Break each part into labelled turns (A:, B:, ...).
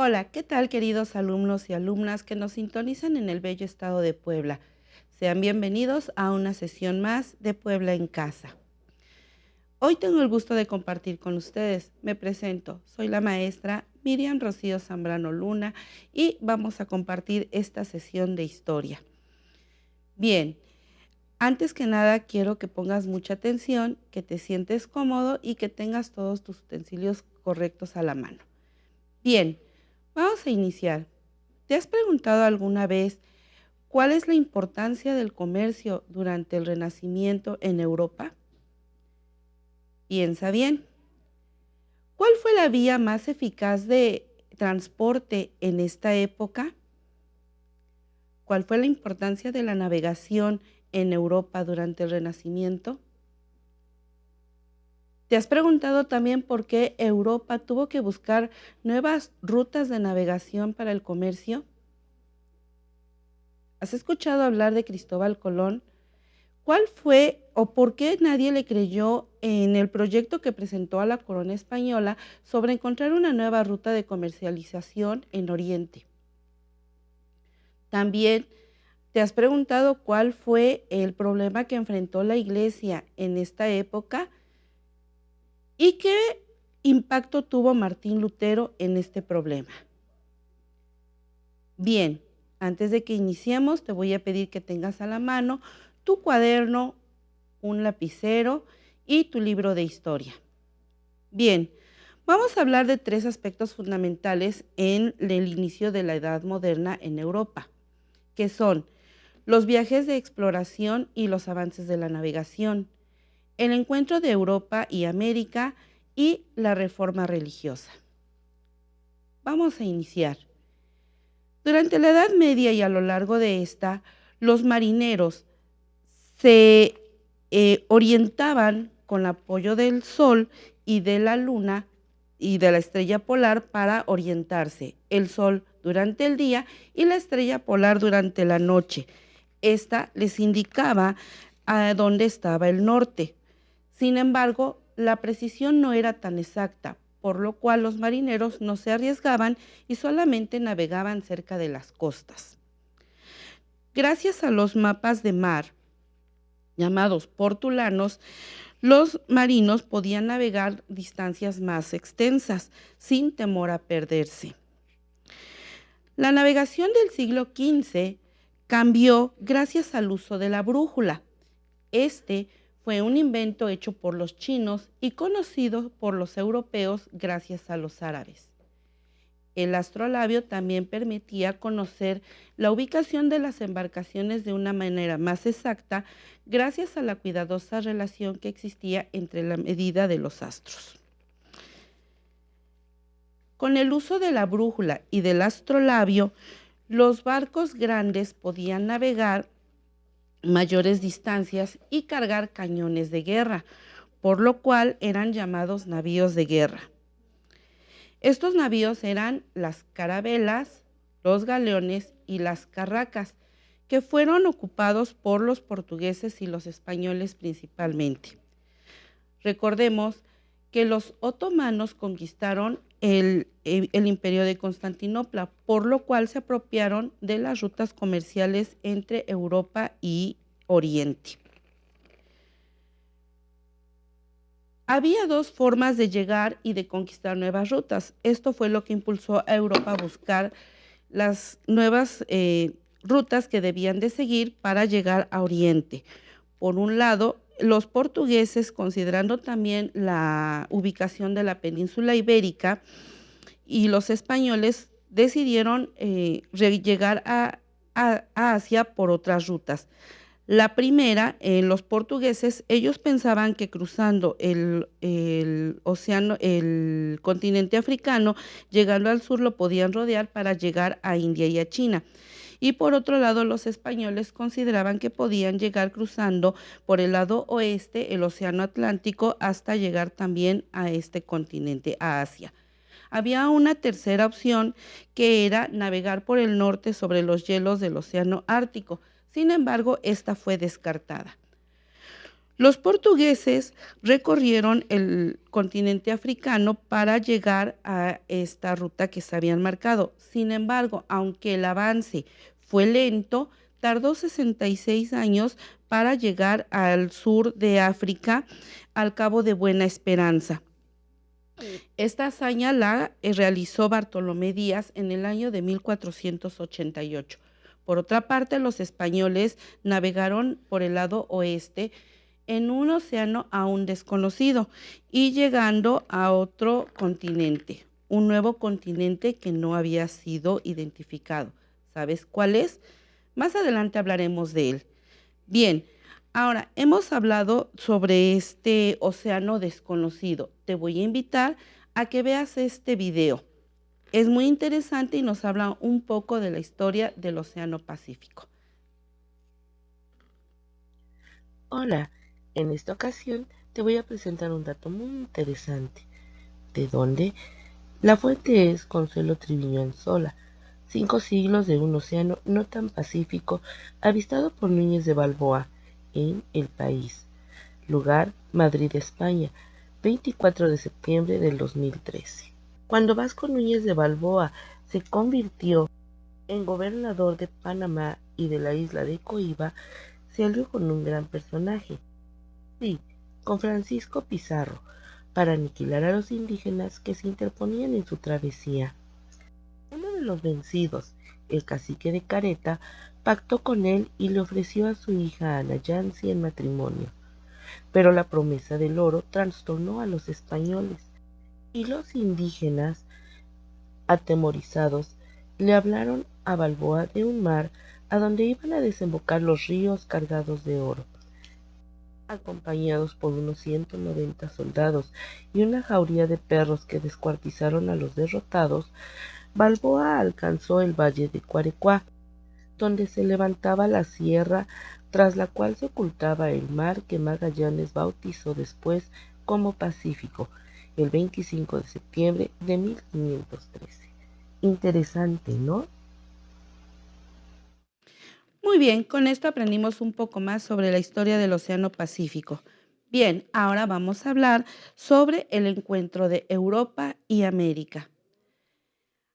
A: Hola, ¿qué tal queridos alumnos y alumnas que nos sintonizan en el bello estado de Puebla? Sean bienvenidos a una sesión más de Puebla en Casa. Hoy tengo el gusto de compartir con ustedes. Me presento, soy la maestra Miriam Rocío Zambrano Luna y vamos a compartir esta sesión de historia. Bien, antes que nada quiero que pongas mucha atención, que te sientes cómodo y que tengas todos tus utensilios correctos a la mano. Bien, vamos a iniciar. ¿Te has preguntado alguna vez cuál es la importancia del comercio durante el Renacimiento en Europa? Piensa bien. ¿Cuál fue la vía más eficaz de transporte en esta época? ¿Cuál fue la importancia de la navegación en Europa durante el Renacimiento? ¿Te has preguntado también por qué Europa tuvo que buscar nuevas rutas de navegación para el comercio? ¿Has escuchado hablar de Cristóbal Colón? ¿Cuál fue o por qué nadie le creyó en el proyecto que presentó a la corona española sobre encontrar una nueva ruta de comercialización en Oriente? También te has preguntado cuál fue el problema que enfrentó la Iglesia en esta época y qué impacto tuvo Martín Lutero en este problema. Bien, antes de que iniciemos, te voy a pedir que tengas a la mano tu cuaderno, un lapicero y tu libro de historia. Bien, vamos a hablar de tres aspectos fundamentales en el inicio de la Edad Moderna en Europa, que son los viajes de exploración y los avances de la navegación, el encuentro de Europa y América y la reforma religiosa. Vamos a iniciar. Durante la Edad Media y a lo largo de esta, los marineros se orientaban con apoyo del sol y de la luna y de la estrella polar para orientarse. El sol durante el día y la estrella polar durante la noche. Esta les indicaba a dónde estaba el norte. Sin embargo, la precisión no era tan exacta, por lo cual los marineros no se arriesgaban y solamente navegaban cerca de las costas. Gracias a los mapas de mar, llamados portulanos, los marinos podían navegar distancias más extensas sin temor a perderse. La navegación del siglo XV cambió gracias al uso de la brújula. Este fue un invento hecho por los chinos y conocido por los europeos gracias a los árabes. El astrolabio también permitía conocer la ubicación de las embarcaciones de una manera más exacta gracias a la cuidadosa relación que existía entre la medida de los astros. Con el uso de la brújula y del astrolabio, los barcos grandes podían navegar mayores distancias y cargar cañones de guerra, por lo cual eran llamados navíos de guerra. Estos navíos eran las carabelas, los galeones y las carracas, que fueron ocupados por los portugueses y los españoles principalmente. Recordemos que los otomanos conquistaron el imperio de Constantinopla, por lo cual se apropiaron de las rutas comerciales entre Europa y Oriente. Había dos formas de llegar y de conquistar nuevas rutas. Esto fue lo que impulsó a Europa a buscar las nuevas rutas que debían de seguir para llegar a Oriente. Por un lado, los portugueses, considerando también la ubicación de la península ibérica, y los españoles decidieron llegar a Asia por otras rutas. La primera, los portugueses, ellos pensaban que cruzando el océano, el continente africano, llegando al sur lo podían rodear para llegar a India y a China. Y por otro lado, los españoles consideraban que podían llegar cruzando por el lado oeste, el océano Atlántico, hasta llegar también a este continente, a Asia. Había una tercera opción que era navegar por el norte sobre los hielos del océano Ártico. Sin embargo, esta fue descartada. Los portugueses recorrieron el continente africano para llegar a esta ruta que se habían marcado. Sin embargo, aunque el avance fue lento, tardó 66 años para llegar al sur de África, al Cabo de Buena Esperanza. Esta hazaña la realizó Bartolomé Díaz en el año de 1488. Por otra parte, los españoles navegaron por el lado oeste en un océano aún desconocido y llegando a otro continente, un nuevo continente que no había sido identificado. ¿Sabes cuál es? Más adelante hablaremos de él. Bien, ahora hemos hablado sobre este océano desconocido. Te voy a invitar a que veas este video. Es muy interesante y nos habla un poco de la historia del Océano Pacífico.
B: Hola, en esta ocasión te voy a presentar un dato muy interesante. ¿De dónde? La fuente es Consuelo Triviño Anzola. 5 siglos de un océano no tan pacífico avistado por Núñez de Balboa en El País. Lugar, Madrid, España, 24 de septiembre del 2013. Cuando Vasco Núñez de Balboa se convirtió en gobernador de Panamá y de la isla de Coiba, se alió con un gran personaje, sí, con Francisco Pizarro, para aniquilar a los indígenas que se interponían en su travesía. Uno de los vencidos, el cacique de Careta, pactó con él y le ofreció a su hija Ana Yancy en matrimonio. Pero la promesa del oro trastornó a los españoles y los indígenas, atemorizados, le hablaron a Balboa de un mar a donde iban a desembocar los ríos cargados de oro. Acompañados por unos 190 soldados y una jauría de perros que descuartizaron a los derrotados, Balboa alcanzó el valle de Cuarecuá, donde se levantaba la sierra tras la cual se ocultaba el mar que Magallanes bautizó después como Pacífico, el 25 de septiembre de 1513. Interesante, ¿no?
A: Muy bien, con esto aprendimos un poco más sobre la historia del Océano Pacífico. Bien, ahora vamos a hablar sobre el encuentro de Europa y América.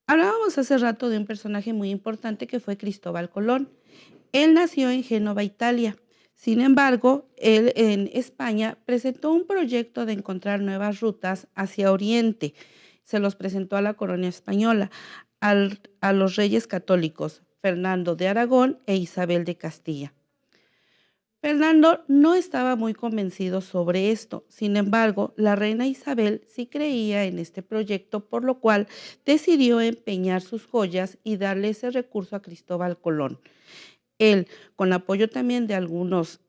A: Hablábamos hace rato de un personaje muy importante que fue Cristóbal Colón. Él nació en Génova, Italia. Sin embargo, él en España presentó un proyecto de encontrar nuevas rutas hacia Oriente. Se los presentó a la corona española, a los reyes católicos, Fernando de Aragón e Isabel de Castilla. Fernando no estaba muy convencido sobre esto. Sin embargo, la reina Isabel sí creía en este proyecto, por lo cual decidió empeñar sus joyas y darle ese recurso a Cristóbal Colón. Él, con apoyo también de algunos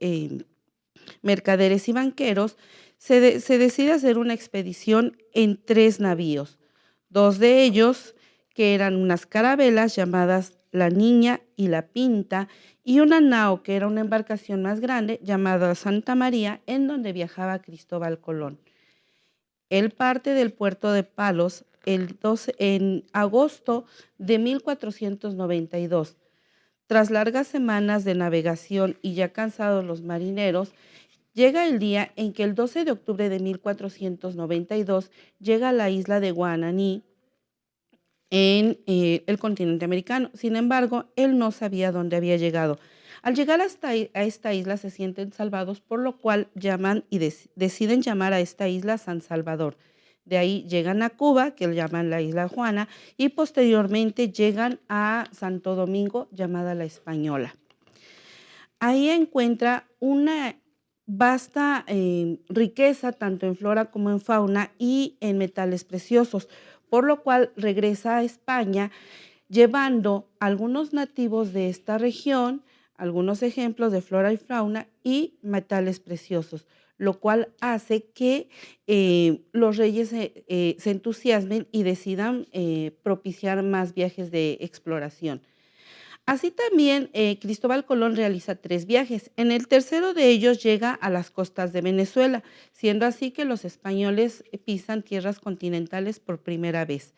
A: mercaderes y banqueros, se decide hacer una expedición en 3 navíos. 2 de ellos, que eran unas carabelas llamadas La Niña y La Pinta, y una nao, que era una embarcación más grande, llamada Santa María, en donde viajaba Cristóbal Colón. Él parte del puerto de Palos en agosto de 1492. Tras largas semanas de navegación y ya cansados los marineros, llega el día en que el 12 de octubre de 1492 llega a la isla de Guananí en el continente americano. Sin embargo, él no sabía dónde había llegado. Al llegar a esta isla se sienten salvados, por lo cual llaman y deciden llamar a esta isla San Salvador. De ahí llegan a Cuba, que le llaman la Isla Juana, y posteriormente llegan a Santo Domingo, llamada La Española. Ahí encuentra una vasta riqueza, tanto en flora como en fauna y en metales preciosos, por lo cual regresa a España llevando algunos nativos de esta región, algunos ejemplos de flora y fauna y metales preciosos, lo cual hace que los reyes se entusiasmen y decidan propiciar más viajes de exploración. Así también, Cristóbal Colón realiza 3 viajes. En el tercero de ellos llega a las costas de Venezuela, siendo así que los españoles pisan tierras continentales por primera vez.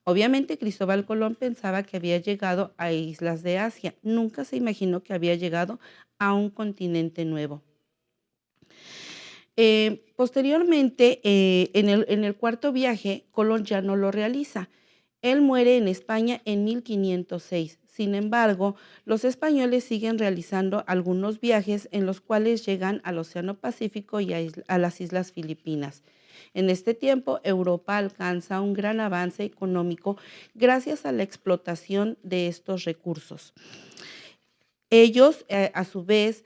A: Obviamente, Cristóbal Colón pensaba que había llegado a islas de Asia. Nunca se imaginó que había llegado a un continente nuevo. Posteriormente, en el cuarto viaje, Colón ya no lo realiza. Él muere en España en 1506. Sin embargo, los españoles siguen realizando algunos viajes en los cuales llegan al Océano Pacífico y a las Islas Filipinas. En este tiempo, Europa alcanza un gran avance económico gracias a la explotación de estos recursos. Ellos, a su vez,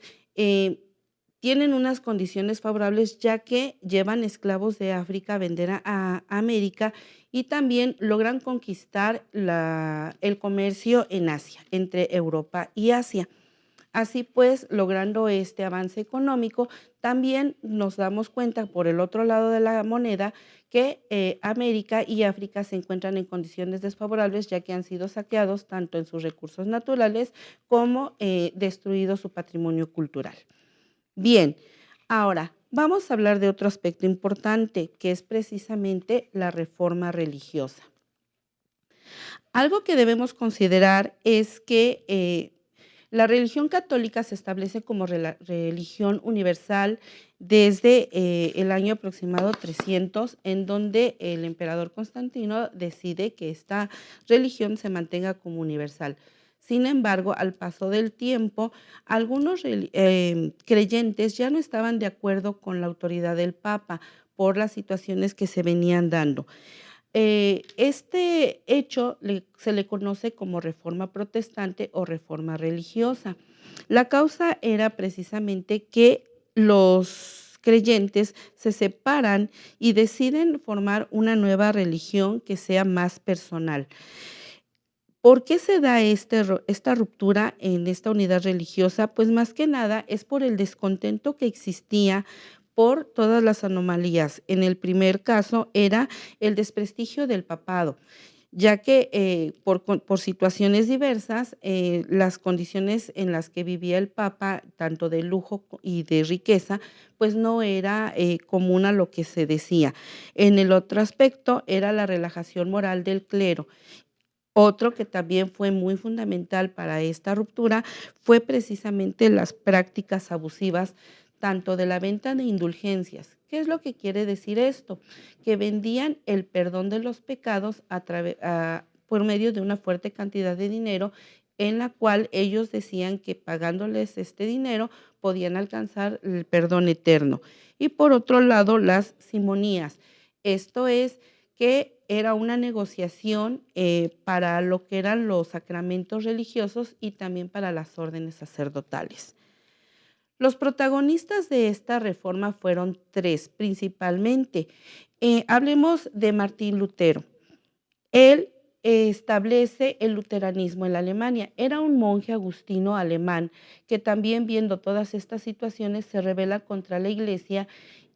A: tienen unas condiciones favorables ya que llevan esclavos de África a vender a América y también logran conquistar el comercio en Asia, entre Europa y Asia. Así pues, logrando este avance económico, también nos damos cuenta por el otro lado de la moneda que América y África se encuentran en condiciones desfavorables ya que han sido saqueados tanto en sus recursos naturales como destruido su patrimonio cultural. Bien, ahora vamos a hablar de otro aspecto importante que es precisamente la reforma religiosa. Algo que debemos considerar es que la religión católica se establece como religión universal desde el año aproximado 300, en donde el emperador Constantino decide que esta religión se mantenga como universal. Sin embargo, al paso del tiempo, algunos creyentes ya no estaban de acuerdo con la autoridad del Papa por las situaciones que se venían dando. Este hecho se le conoce como reforma protestante o reforma religiosa. La causa era precisamente que los creyentes se separan y deciden formar una nueva religión que sea más personal. ¿Por qué se da esta ruptura en esta unidad religiosa? Pues más que nada es por el descontento que existía por todas las anomalías. En el primer caso era el desprestigio del papado, ya que por situaciones diversas, las condiciones en las que vivía el papa, tanto de lujo y de riqueza, pues no era común a lo que se decía. En el otro aspecto era la relajación moral del clero. Otro que también fue muy fundamental para esta ruptura fue precisamente las prácticas abusivas, tanto de la venta de indulgencias. ¿Qué es lo que quiere decir esto? Que vendían el perdón de los pecados por medio de una fuerte cantidad de dinero en la cual ellos decían que pagándoles este dinero podían alcanzar el perdón eterno. Y por otro lado, las simonías. Esto es que era una negociación para lo que eran los sacramentos religiosos y también para las órdenes sacerdotales. Los protagonistas de esta reforma fueron tres principalmente. Hablemos de Martín Lutero. Él establece el luteranismo en la Alemania. Era un monje agustino alemán que también viendo todas estas situaciones se rebela contra la iglesia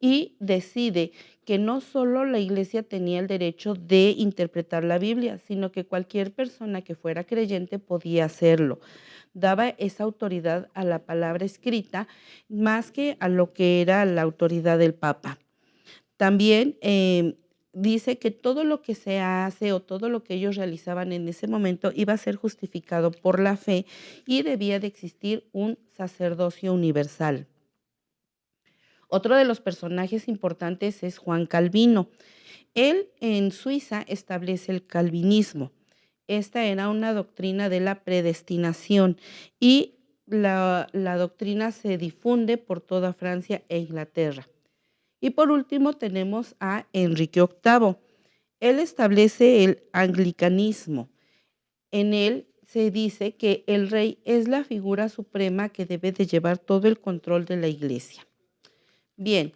A: y decide que no solo la iglesia tenía el derecho de interpretar la Biblia, sino que cualquier persona que fuera creyente podía hacerlo. Daba esa autoridad a la palabra escrita más que a lo que era la autoridad del Papa. También dice que todo lo que se hace o todo lo que ellos realizaban en ese momento iba a ser justificado por la fe y debía de existir un sacerdocio universal. Otro de los personajes importantes es Juan Calvino. Él en Suiza establece el calvinismo. Esta era una doctrina de la predestinación y la doctrina se difunde por toda Francia e Inglaterra. Y por último tenemos a Enrique VIII. Él establece el anglicanismo. En él se dice que el rey es la figura suprema que debe de llevar todo el control de la iglesia. Bien,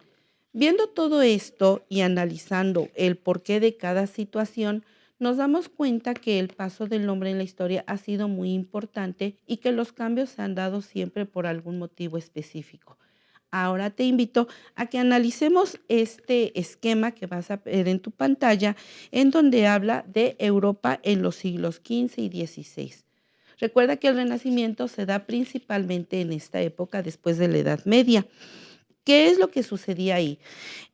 A: viendo todo esto y analizando el porqué de cada situación, nos damos cuenta que el paso del hombre en la historia ha sido muy importante y que los cambios se han dado siempre por algún motivo específico. Ahora te invito a que analicemos este esquema que vas a ver en tu pantalla, en donde habla de Europa en los siglos XV y XVI. Recuerda que el Renacimiento se da principalmente en esta época después de la Edad Media. ¿Qué es lo que sucedía ahí?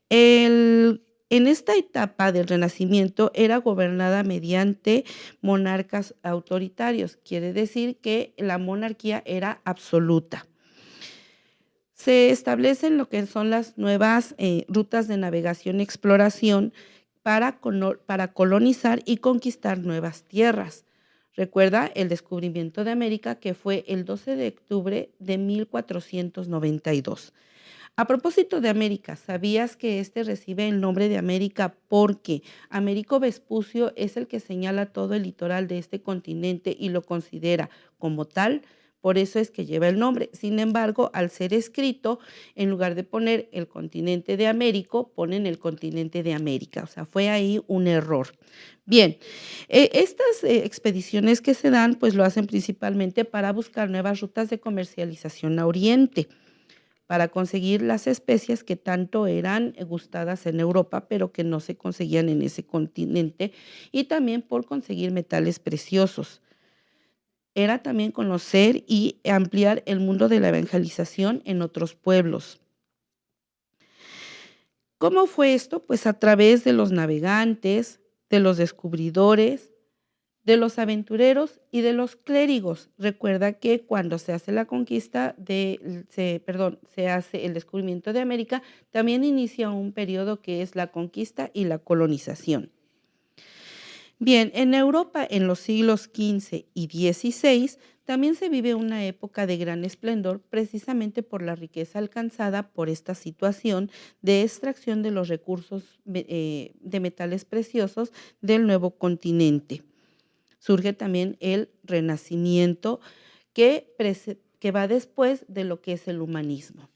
A: En esta etapa del Renacimiento era gobernada mediante monarcas autoritarios, quiere decir que la monarquía era absoluta. Se establecen lo que son las nuevas rutas de navegación y exploración para colonizar y conquistar nuevas tierras. Recuerda el descubrimiento de América, que fue el 12 de octubre de 1492. A propósito de América, ¿sabías que este recibe el nombre de América porque Américo Vespucio es el que señala todo el litoral de este continente y lo considera como tal? Por eso es que lleva el nombre. Sin embargo, al ser escrito, en lugar de poner el continente de Américo, ponen el continente de América. O sea, fue ahí un error. Bien, estas expediciones que se dan, pues lo hacen principalmente para buscar nuevas rutas de comercialización a Oriente, para conseguir las especias que tanto eran gustadas en Europa, pero que no se conseguían en ese continente, y también por conseguir metales preciosos. Era también conocer y ampliar el mundo de la evangelización en otros pueblos. ¿Cómo fue esto? Pues a través de los navegantes, de los descubridores, de los aventureros y de los clérigos. Recuerda que cuando se hace la conquista se hace el descubrimiento de América, también inicia un periodo que es la conquista y la colonización. Bien, en Europa en los siglos XV y XVI también se vive una época de gran esplendor precisamente por la riqueza alcanzada por esta situación de extracción de los recursos de metales preciosos del nuevo continente. Surge también el Renacimiento que va después de lo que es el humanismo.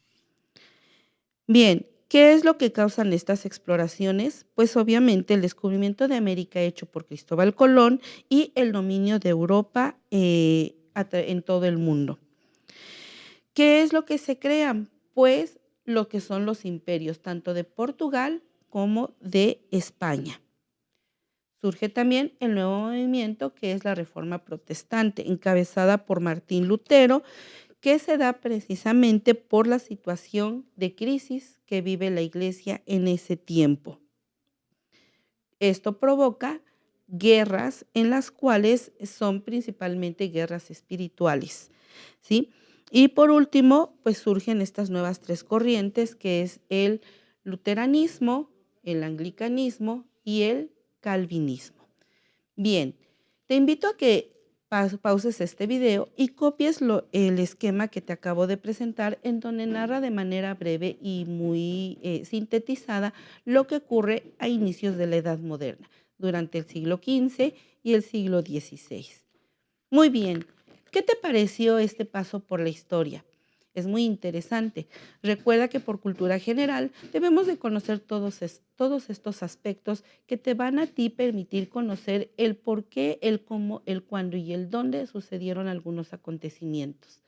A: Bien, ¿qué es lo que causan estas exploraciones? Pues obviamente el descubrimiento de América hecho por Cristóbal Colón y el dominio de Europa en todo el mundo. ¿Qué es lo que se crean? Pues lo que son los imperios, tanto de Portugal como de España. Surge también el nuevo movimiento que es la Reforma Protestante, encabezada por Martín Lutero, que se da precisamente por la situación de crisis que vive la Iglesia en ese tiempo. Esto provoca guerras en las cuales son principalmente guerras espirituales, ¿sí? Y por último, pues surgen estas nuevas tres corrientes, que es el luteranismo, el anglicanismo y el calvinismo. Bien, te invito a que pauses este video y copies el esquema que te acabo de presentar, en donde narra de manera breve y muy sintetizada lo que ocurre a inicios de la Edad Moderna, durante el siglo XV y el siglo XVI. Muy bien, ¿qué te pareció este paso por la historia? Es muy interesante. Recuerda que por cultura general debemos de conocer todos estos aspectos que te van a ti permitir conocer el por qué, el cómo, el cuándo y el dónde sucedieron algunos acontecimientos.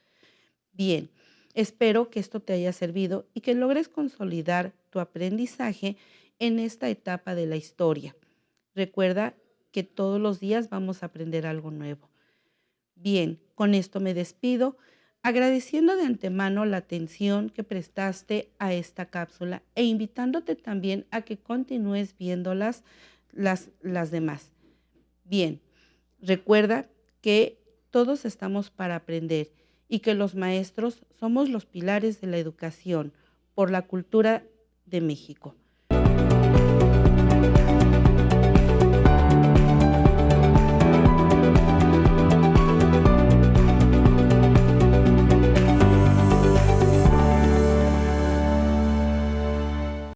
A: Bien, espero que esto te haya servido y que logres consolidar tu aprendizaje en esta etapa de la historia. Recuerda que todos los días vamos a aprender algo nuevo. Bien, con esto me despido, agradeciendo de antemano la atención que prestaste a esta cápsula e invitándote también a que continúes viendo las demás. Bien, recuerda que todos estamos para aprender y que los maestros somos los pilares de la educación por la cultura de México.